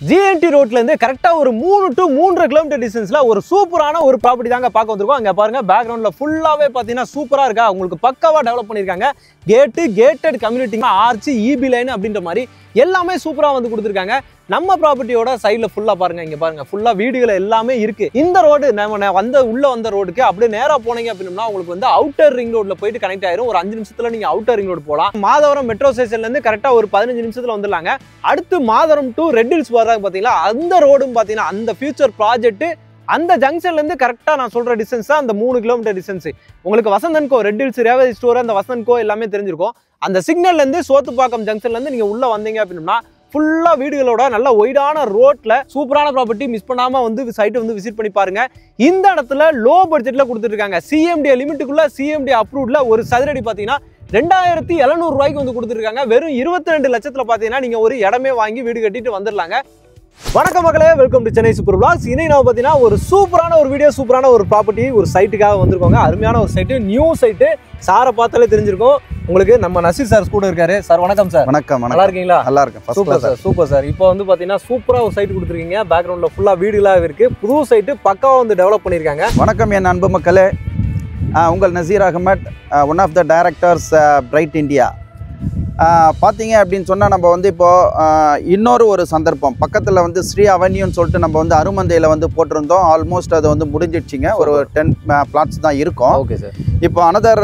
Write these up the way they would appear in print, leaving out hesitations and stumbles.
GNT ரோட்ல இருந்து கரெக்டா ஒரு 3 to 3.5 கிலோமீட்டர் டிஸ்டன்ஸ்ல ஒரு சூப்பரான ஒரு ப்ராப்பர்ட்டி தாங்க பார்க்க வந்திருக்கோம். அங்க பாருங்க பேக்ரவுண்ட்ல ஃபுல்லாவே பாத்தீங்கன்னா சூப்பரா இருக்கா. உங்களுக்கு பக்காவா டெவலப் பண்ணிருக்காங்க. Gated community, arch, EB line அப்படின்ற மாதிரி எல்லாமே சூப்பரா வந்து கொடுத்துருக்காங்க. நம்ம ப்ராப்பர்ட்டியோட சைட்ல ஃபுல்லா பாருங்க, இங்க பாருங்க ஃபுல்லா வீடுகள் எல்லாமே இருக்கு. இந்த ரோடு நம்ம உள்ள வந்த ரோடுக்கு அப்படியே நேரா போனீங்க அப்படின்னா உங்களுக்கு வந்து அவுட்டர் ரிங் ரோட்ல போயிட்டு கனெக்ட் ஆயிரும். ஒரு 5 நிமிஷத்துல நீங்க அவுட்டர் ரிங் ரோடு போலாம். மாதவரம் மெட்ரோ ஸ்டேஷன்ல இருந்து கரெக்டா ஒரு 15 நிமிஷத்துல வந்துடலாங்க. அடுத்து மாதவரம் டு ரெட் ஹில்ஸ் வர்றாங்க பாத்தீங்களா, அந்த ரோடும் பாத்தீங்கன்னா அந்த ஃபியூச்சர் ப்ராஜெக்ட் அந்த ஜங்ஷன்ல இருந்து கரெக்டா நான் சொல்ற டிஸ்டன்ஸ் தான் அந்த 3 கிலோமீட்டர் டிஸ்டன்ஸ். உங்களுக்கு வசந்தன் கோ, ரெட் ஹில்ஸ் ரேவதி ஸ்டோர், அந்த வசந்தன் கோ எல்லாமே தெரிஞ்சிருக்கும். அந்த சிக்னல்ல இருந்து சோத்துப்பாக்கம் ஜங்ஷன்ல இருந்து நீங்க உள்ள வந்தீங்க அப்படின்னா ஃபுல்லா வீடுகளோட நல்ல ஒய்டான ரோட்ல சூப்பரான ப்ராப்பர்ட்டி. மிஸ் பண்ணாம வந்து சைட்டை வந்து விசிட் பண்ணி பாருங்க. இந்த இடத்துல லோ பட்ஜெட்ல கொடுத்துருக்காங்க. CMD லிமிட்டுக்குள்ள CMD அப்ரூவ்ட்ல ஒரு சதுரடி பாத்தீங்கன்னா 2700 ரூபாய்க்கு வந்து கொடுத்துருக்காங்க. வெறும் 22 லட்சத்துல பாத்தீங்கன்னா நீங்க ஒரு இடமே வாங்கி வீடு கட்டிட்டு வந்துடலாங்க. வணக்கம் மக்களே, welcome to Chennai super vlogs. இன்னைக்கு நம்ம பார்த்தீங்கன்னா ஒரு சூப்பரான ஒரு வீடியோ, சூப்பரான ஒரு ப்ராப்பர்ட்டி, ஒரு சைட்டுக்காக வந்திருக்கோங்க. அருமையான ஒரு சைட்டு, நியூ சைட்டு. சாரை பார்த்தாலே தெரிஞ்சிருக்கும் உங்களுக்கு. நம்ம நசீர் சார் கூட இருக்காரு. சார் வணக்கம் சார். வணக்கம். நல்லா இருக்கீங்களா? நல்லா இருக்கேன். Super sir, super sir. இப்போ வந்து பார்த்தீங்கன்னா சூப்பராக ஒரு சைட் கொடுத்துருக்கீங்க. பேக்ரவுண்டில் ஃபுல்லாக வீடுகளாக இருக்கு. புது சைட்டு பக்காவாக வந்து டெவலப் பண்ணியிருக்காங்க. வணக்கம் என் அன்பு மக்களே, உங்கள் Naseer Ahmed, one of the directors Bright India. பார்த்தீங்க அப்படின்னு சொன்னால் நம்ம வந்து இப்போது இன்னொரு ஒரு சந்தர்ப்பம் பக்கத்தில் வந்து ஸ்ரீ அவென்யூன்னு சொல்லிட்டு நம்ம வந்து அருமந்தையில் வந்து போட்டிருந்தோம். ஆல்மோஸ்ட் அது வந்து முடிஞ்சிடுச்சிங்க. ஒரு 10 பிளாட்ஸ் தான் இருக்கும். Okay sir. இப்போ அனதர்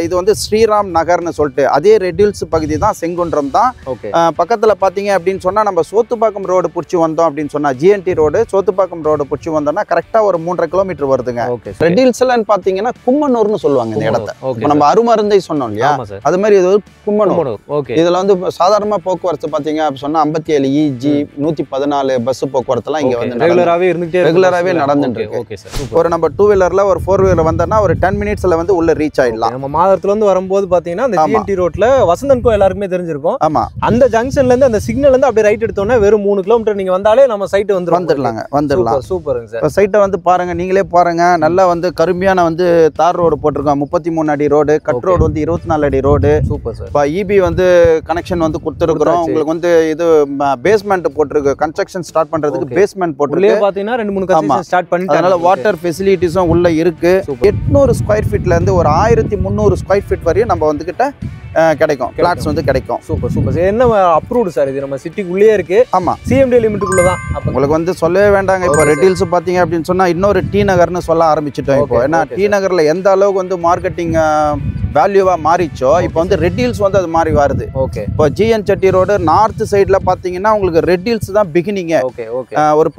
இது வந்து ஸ்ரீராம் நகர்னு சொல்லிட்டு அதே ரெட் ஹில்ஸ் பகுதி தான், செங்குன்றம் தான். ஓகே. பக்கத்தில் பார்த்தீங்க அப்படின்னு சொன்னால் நம்ம சோத்துப்பாக்கம் ரோடு பிடிச்சி வந்தோம் அப்படின்னு சொன்னால் GNT ரோடு சோத்துப்பாக்கம் ரோடு பிடிச்சி வந்தோம்னா கரெக்டாக ஒரு 3.5 கிலோமீட்டர் வருதுங்க. ரெட் ஹில்ஸ்லன்னு பார்த்தீங்கன்னா கும்மனூர்னு சொல்லுவாங்க இந்த இடத்த. இப்போ நம்ம அருமருந்தை சொன்னோம் இல்லையா, அது மாதிரி இது கும்மனூர். இதுல வந்து சாதாரணமா போக்குவரத்து பாத்தீங்க அப்படி சொன்னா 57 EG 114 பஸ் போக்குவரத்துலாம் இங்க வந்து ரெகுலராகவே நடந்துட்டு இருக்கு. ஒரு நம்ம 2 வீலர்ல ஒரு 4 வீலர் வந்தோம்னா ஒரு 10 மினிட்ஸ்ல வந்து உள்ள ரீச் ஆயிடலாம். நம்ம மாதத்துல இருந்து வரும்போது பாத்தீங்கன்னா அந்த GNT ரோட்ல வசந்தன் கோ எல்லாருக்குமே தெரிஞ்சிருக்கும். ஆமா, அந்த ஜங்ஷன்ல இருந்து அந்த சிக்னல் இருந்து அப்படியே ரைட் எடுத்தோம்னா வெறும் 3 கிலோமீட்டர் நீங்க வந்தாலே நம்ம சைட் வந்துடலாம். சூப்பருங்க சார். சைட்டை வந்து பாருங்க, நீங்களே பாருங்க. நல்லா வந்து கருமையான வந்து தார் ரோடு போட்டிருக்கோம். 33 அடி ரோடு, கட் ரோடு வந்து 24 அடி ரோடு. Super sir. EB வந்து கனெக்ஷன் வந்து கொடுத்துருக்கிறோம். உங்களுக்கு வந்து இது பேஸ்மெண்ட் போட்டுருக்கு. கன்ஸ்ட்ரக்ஷன் ஸ்டார்ட் பண்றதுக்கு பேஸ்மெண்ட் போட்டுருக்கு. பாத்தீங்கன்னா 2-3 கன்ஸ்ட்ரக்ஷன் ஸ்டார்ட் பண்ணிட்டாங்க. அதனால வாட்டர் ஃபெசிலிட்டிஸும் உள்ள இருக்கு. 800 ஸ்கொயர் ஃபீட்ல இருந்து ஒரு 1300 ஸ்கொயர் ஃபீட் வரையும் நம்ம வந்து கிட்ட கிடைக்கும், பிளாட்ஸ் வந்து கிடைக்கும். Super super. என்ன அப்ரூவ்டு சார் இது? நம்ம சிட்டிக்குள்ளேயே இருக்கு. ஆமா, CMD லிமிட்டுக்குள்ள தான். உங்களுக்கு வந்து சொல்லவே வேண்டாங்க. இப்போ ரெட் ஹில்ஸ் பாத்தீங்க அப்படின்னு சொன்னா இன்னொரு டி நகர்னு சொல்ல ஆரம்பிச்சிட்டோம். இப்போ ஏன்னா டி நகர்ல எந்த அளவுக்கு வந்து மார்க்கெட்டிங் வேல்யூவா மாறிச்சோ இப்போ வந்து ரெட் ஹில்ஸ் வந்து அது மாதிரி வருது. ஓகே. இப்போ GN செட்டி ரோடு நார்த் சைட்ல பாத்தீங்கன்னா உங்களுக்கு ரெட் ஹில்ஸ் தான் பிகினிங். ஒரு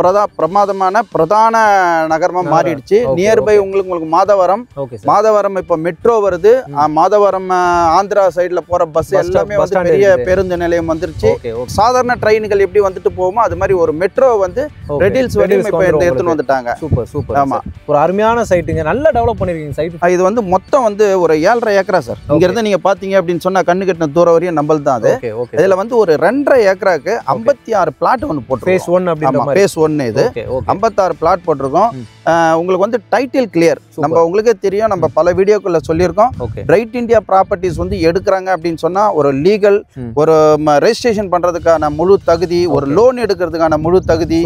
பிரதான நகரமா மாறிடுச்சு. நியர்பை உங்களுக்கு மாதவரம் இப்போ மெட்ரோ வருது. மாதவரம் ஆந்திரா சைட்ல போற பஸ் எல்லாமே வந்து பெரிய பேருந்து நிலையம் வந்துருச்சு. சாதாரண ட்ரெயின்கள் எப்படி வந்துட்டு போகுமோ அது மாதிரி ஒரு மெட்ரோ வந்து ரெட் ஹில்ஸ் வரையும் இப்போ எடுத்துட்டு வந்துட்டாங்க. Super super. ஆமா, ஒரு அருமையான சைட்டுங்க. நல்லா டெவலப் பண்ணிருக்கீங்க சைட். இது வந்து மொத்தம் வந்து ஒரு 7.5 ஏக்கரா சார். இங்க இருந்து நீங்க பாத்தீங்க அப்படின்னு சொன்னா கண்ணு கட்டின தூரம் வரையும் நம்மள் தான் அது. இதுல வந்து ஒரு 2.5 ஏக்கராக்கு 56 பிளாட் ஒன்று போட்டிருக்கோம். Phase 1 அப்படின்ற மாதிரி. Phase 1 இது 56 பிளாட் போட்டிருக்கோம். உங்களுக்கு வந்து டைட்டில் கிளியர். நம்ம உங்களுக்கே தெரியும், நம்ம பல வீடியோக்குள்ள சொல்லியிருக்கோம். பிரைட் இந்தியா ப்ராப்பர்ட்டிஸ் வந்து எடுக்கிறாங்க அப்படின்னு சொன்னா ஒரு லீகல், ஒரு ரெஜிஸ்ட்ரேஷன் பண்றதுக்கான முழு தகுதி, ஒரு லோன் எடுக்கிறதுக்கான முழு தகுதி,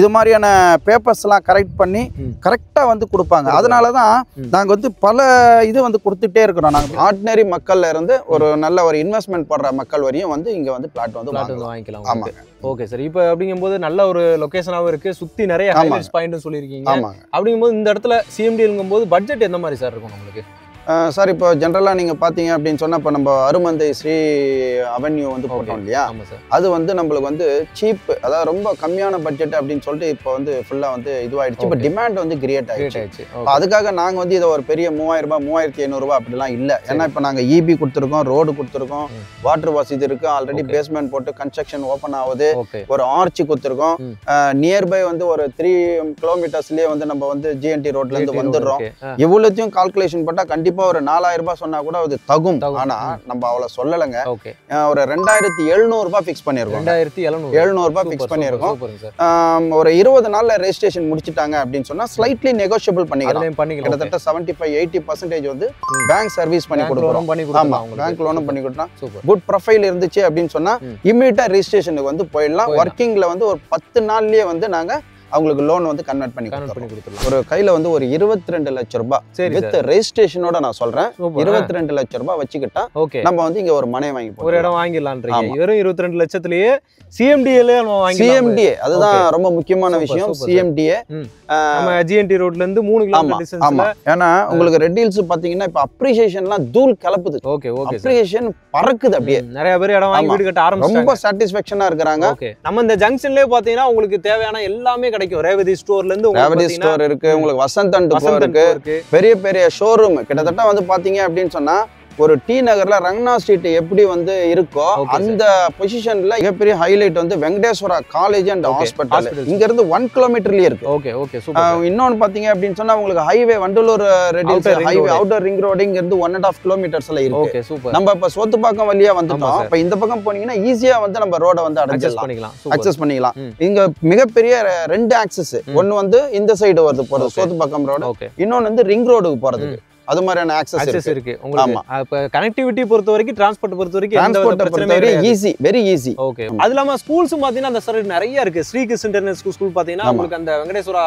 இது மாதிரியான பேப்பர்ஸ் எல்லாம் கரெக்ட் பண்ணி கரெக்டா வந்து கொடுப்பாங்க. அதனாலதான் நாங்க வந்து பல இது வந்து கொடுத்துட்டே இருக்கிறோம். நாங்க ஆர்டினரி மக்கள்ல இருந்து ஒரு நல்ல ஒரு இன்வெஸ்ட்மெண்ட் போடுற மக்கள் வரையும் வந்து இங்க வந்து பிளாட் வந்து வாங்கிக்கலாம். ஆமா. Okay sir. இப்போ அப்படிங்கும்போது நல்ல ஒரு லொகேஷனாகவும் இருக்கு, சுத்தி நிறைய ஹைலைட்ஸ் பாயிண்ட் சொல்லியிருக்கீங்க. அப்படிங்கும்போது இந்த இடத்துல CMD பட்ஜெட் எந்த மாதிரி சார் இருக்கும் நம்மளுக்கு? சார், இப்போ ஜென்ரலாக நீங்கள் பார்த்தீங்க அப்படின்னு சொன்னால் இப்போ நம்ம அருமந்தை ஸ்ரீ அவென்யூ வந்து போட்டோம் இல்லையா, அது வந்து நம்மளுக்கு வந்து சீப், அதாவது ரொம்ப கம்மியான பட்ஜெட் அப்படின்னு சொல்லிட்டு இப்போ வந்து ஃபுல்லாக வந்து இதுவாகிடுச்சு. இப்போ டிமாண்ட் வந்து கிரியேட் ஆகிடுச்சு. அதுக்காக நாங்கள் வந்து இதை ஒரு பெரிய 3000 ரூபாய் 3500 ரூபாய் அப்படிலாம் இல்லை. ஏன்னா இப்போ நாங்கள் EB கொடுத்துருக்கோம், ரோடு கொடுத்துருக்கோம், வாட்டர் வசதி இருக்குது, ஆல்ரெடி பேஸ்மெண்ட் போட்டு கன்ஸ்ட்ரக்ஷன் ஓப்பன் ஆகுது, ஒரு ஆர்ச் கொடுத்துருக்கோம். நியர்பை வந்து ஒரு 3 கிலோமீட்டர்ஸ்லேயே வந்து நம்ம வந்து GNT ரோட்லேருந்து வந்துடுறோம். இவ்வளோத்தையும் கால்குலேஷன் போட்டால் கண்டிப்பாக கண்டிப்பா ஒரு 4000 ரூபாய் சொன்னா கூட அது தகும். ஆனா நம்ம அவ்வளவு சொல்லலைங்க. ஓகே. ஒரு 2700 ரூபாய் ஃபிக்ஸ் பண்ணிருக்கோம். 2700 ரூபாய் ஃபிக்ஸ் பண்ணிருக்கோம். ஒரு 20 நாள்ல ரெஜிஸ்ட்ரேஷன் முடிச்சிட்டாங்க அப்படின்னு சொன்னா ஸ்லைட்லி நெகோஷியபிள் பண்ணிக்கலாம். கிட்டத்தட்ட 75-80% வந்து பேங்க் சர்வீஸ் பண்ணி கொடுக்குறோம். ஆமா, பேங்க் லோனும் பண்ணி கொடுத்தோம். குட் ப்ரொஃபைல் இருந்துச்சு அப்படின்னு சொன்னா இமிடியேட்டா ரெஜிஸ்ட்ரேஷனுக்கு வந்து போயிடலாம். ஒர்க்கிங்ல வந்து ஒரு 10 நாள்லயே வந்து நாங்க அவங்களுக்கு லோன் வந்து கன்வெர்ட் பண்ணி கொடுத்துருவோம். ஒரு கையில வந்து ஒரு 22 லட்சம் ரூபாய் வித் ரெஜிஸ்ட்ரேஷனோட நான் சொல்றேன். 22 லட்சம் ரூபாய் வச்சுக்கிட்டா நம்ம வந்து இங்க ஒரு மனை வாங்கி ஒரு இடம் வாங்கிடலாம்ன்றீங்க. வெறும் 22 லட்சத்திலேயே சிஎம்டிஏல சிஎம்டிஏ அதுதான் ரொம்ப முக்கியமான விஷயம். சிஎம்டிஏ நம்ம ஜிஎன்டி ரோட்ல இருந்து 3 கிலோமீட்டர் டிஸ்டன்ஸ்ல. ஏன்னா உங்களுக்கு ரெட் ஹில்ஸ் பாத்தீங்கன்னா இப்ப அப்ரிசியேஷன்லாம் தூள் கலப்புது. Okay okay. அப்ரிசியேஷன் பறக்குது அப்படியே. நிறைய பேர் இடம் வாங்கி வீடு கட்ட ஆரம்பிச்சாங்க. ரொம்ப சாட்டிஸ்ஃபேக்ஷனா இருக்காங்க. ஓகே. நம்ம இந்த ஜங்ஷன்லயே பாத்தீங்கன்னா உங்களுக்கு தேவையான எல்லாமே கிடைக்கும். ரேவதி ஸ்டோர்ல இருந்து ரேவதி ஸ்டோர் இருக்கு, உங்களுக்கு வசந்த் அண்ட் கோ இருக்கு. பெரிய பெரிய ஷோரூம் கிட்டத்தட்ட வந்து பாத்தீங்க அப்படின்னு சொன்னா ஒரு டி நகர்ல ரங்கனா ஸ்ட்ரீட் எப்படி வந்து இருக்கோ அந்த பொசிஷன்ல மிகப்பெரிய ஹைலைட் வந்து வெங்கடேஸ்வரா காலேஜ் அண்ட் ஹாஸ்பிட்டல் இங்க இருந்து 1 கிலோமீட்டர்லயே இருக்கு. Okay okay super. இன்னொன்னு பாத்தீங்க அப்படின்னு சொன்னா உங்களுக்கு highway Vandalur riddles highway outer ring road இங்க இருந்து 1.5 கிலோமீட்டர்ஸ்ல இருக்கு. Okay super. நம்ம இப்ப சோத்துப்பாக்கம் வழியா வந்துட்டோம். இப்ப இந்த பக்கம் போனீங்கன்னா ஈஸியா வந்து நம்ம ரோட வந்து அக்சஸ் பண்ணிக்கலாம். இங்க மிகப்பெரிய 2 ஆக்சஸ். ஒன்னு வந்து இந்த சைடு வருது போறது சோத்துப்பாக்கம் ரோடு, இன்னொன்னு வந்து ரிங் ரோடுக்கு போறதுக்கு. அது மாதிரியான ஆக்சஸ் இருக்கு உங்களுக்கு. அப்ப கனெக்டிவிட்டி பொறுத்த வரைக்கும் டிரான்ஸ்போர்ட் பொறுத்த வரைக்கும் எந்த பிரச்சனையும் இல்ல. Easy, very easy. ஓகே. அது இல்லாம ஸ்கூல்ஸும் பாத்தீங்கன்னா அந்த சைடு நிறைய இருக்கு. ஸ்ரீ கிருஷ்ண இன்டர்நேஷனல் ஸ்கூல் பாத்தீங்கன்னா உங்களுக்கு அந்த வெங்கடேஸ்வரா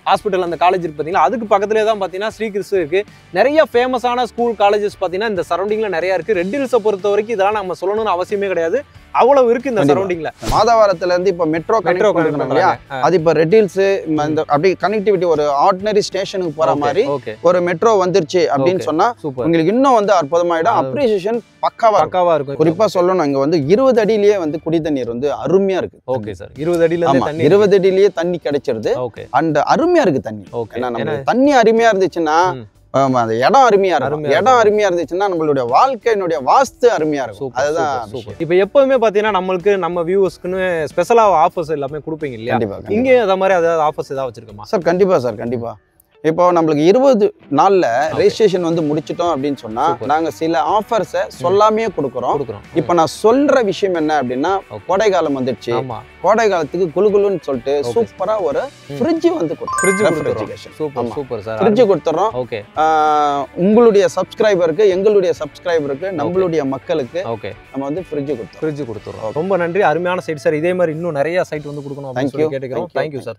ஹாஸ்பிட்டல் அந்த காலேஜ் இருக்கு பாத்தீங்கன்னா அதுக்கு பக்கத்துலேயே தான் பாத்தீங்கன்னா ஸ்ரீ கிருஷ்ண இருக்கு. நிறைய ஃபேமஸான ஸ்கூல் காலேஜஸ் பாத்தீங்கன்னா இந்த சரௌண்டிங்ல நிறைய இருக்கு. ரெட் ஹில்ஸை பொறுத்த வரைக்கும் இதெல்லாம் நம்ம சொல்லணும்னு அவசியமே கிடையாது. அவ்வளவு இருக்கு இந்த சரௌண்டிங்ல. மாதவரத்துல இருந்து இப்ப மெட்ரோ கனெக்ட் இல்லையா, அது இப்ப ரெட் ஹில்ஸ் அப்படி கனெக்டிவிட்டி ஒரு ஆர்டினரி ஸ்டேஷனுக்கு போற மாதிரி ஒரு மெட்ரோ வந்துருச்சு அப்படின்னு சொன்னா உங்களுக்கு இன்னும் வந்து அற்புதமாயிடும். அப்ரிசியேஷன் பக்காவா இருக்கும். குறிப்பா சொல்லணும், இங்க வந்து 20 அடியிலேயே வந்து குடி தண்ணீர் வந்து அருமையா இருக்கு. Okay sir. 20 அடியில இருந்து தண்ணி 20 அடியிலேயே தண்ணி கிடைச்சிருது. அண்ட் அருமையா இருக்கு தண்ணி. ஏன்னா நம்ம தண்ணி அருமையா இருந்துச்சுன்னா அந்த இடம் அருமையா இருக்கும். இடம் அருமையா இருந்துச்சுன்னா நம்மளுடைய வாழ்க்கையினுடைய வாஸ்து அருமையா இருக்கும். அதுதான் இப்ப எப்பவுமே பாத்தீங்கன்னா நம்மளுக்கு நம்ம வியூவர்ஸ்க்குன்னு ஸ்பெஷலா ஆஃபர்ஸ் எல்லாமே கொடுப்பீங்க இல்லையா? இங்கே அத மாதிரி ஏதாவது ஆஃபர்ஸ் ஏதாவது வச்சிருக்கோமா சார்? கண்டிப்பா சார், கண்டிப்பா. இப்போ நம்மளுக்கு 20 நாள்ல ரெஜிஸ்ட்ரேஷன் வந்து முடிச்சிட்டோம் அப்படின்னு சொன்னா நாங்க சில ஆஃபர்ஸை சொல்லாமே கொடுக்குறோம். இப்போ நான் சொல்ற விஷயம் என்ன அப்படின்னா, கோடை காலம் வந்துடுச்சு. கோடை காலத்துக்கு குளுகுலுன்னு சொல்லிட்டு சூப்பரா ஒரு ஃப்ரிட்ஜ் வந்து ஃப்ரிட்ஜ் கொடுத்துறோம். உங்களுடைய சப்ஸ்கிரைபருக்கு, எங்களுடைய சப்ஸ்கிரைபருக்கு, நம்மளுடைய மக்களுக்கு நம்ம வந்து ஃப்ரிட்ஜ் கொடுத்துறோம். ரொம்ப நன்றி. அருமையான சைட் சார். இதே மாதிரி இன்னும் நிறைய சைட் வந்து கொடுக்கணும் அப்படின்னு சொல்லி கேட்டுக்கிறோம். Thank you sir.